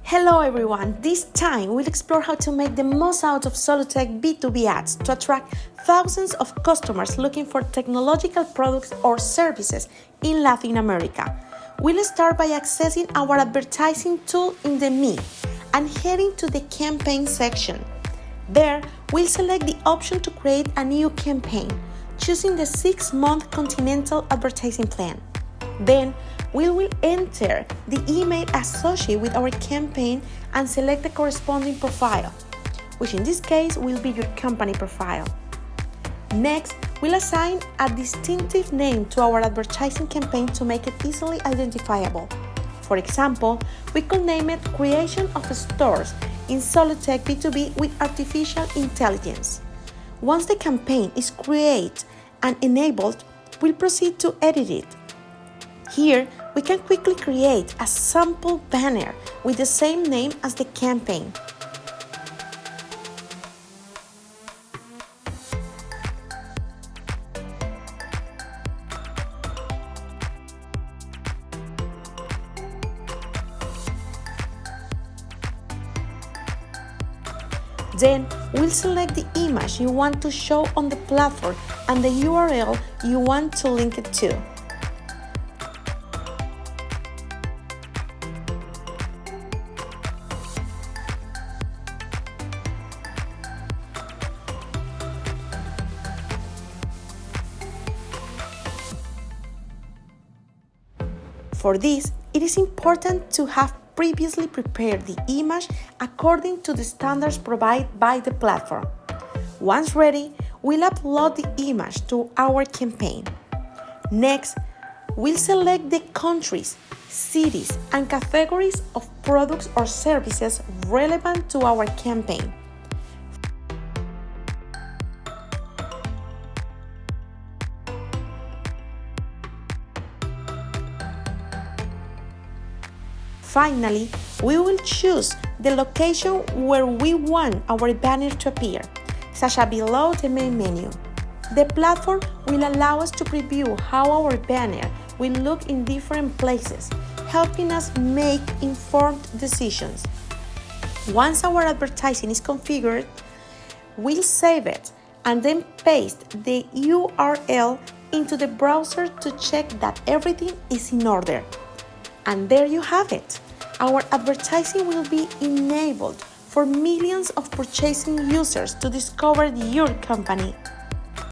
Hello everyone, this time we'll explore how to make the most out of Solutek B2B ads to attract thousands of customers looking for technological products or services in Latin America. We'll start by accessing our advertising tool in the Me and heading to the campaign section. There, we'll select the option to create a new campaign, choosing the 6-month continental advertising plan. Then, we will enter the email associated with our campaign and select the corresponding profile, which in this case will be your company profile. Next, we'll assign a distinctive name to our advertising campaign to make it easily identifiable. For example, we could name it Creation of Stores in Solutek B2B with Artificial Intelligence. Once the campaign is created and enabled, we'll proceed to edit it. Here, we can quickly create a sample banner with the same name as the campaign. Then, we'll select the image you want to show on the platform and the URL you want to link it to. For this, it is important to have previously prepared the image according to the standards provided by the platform. Once ready, we'll upload the image to our campaign. Next, we'll select the countries, cities, and categories of products or services relevant to our campaign. Finally, we will choose the location where we want our banner to appear, such as below the main menu. The platform will allow us to preview how our banner will look in different places, helping us make informed decisions. Once our advertising is configured, we'll save it and then paste the URL into the browser to check that everything is in order. And there you have it. Our advertising will be enabled for millions of purchasing users to discover your company.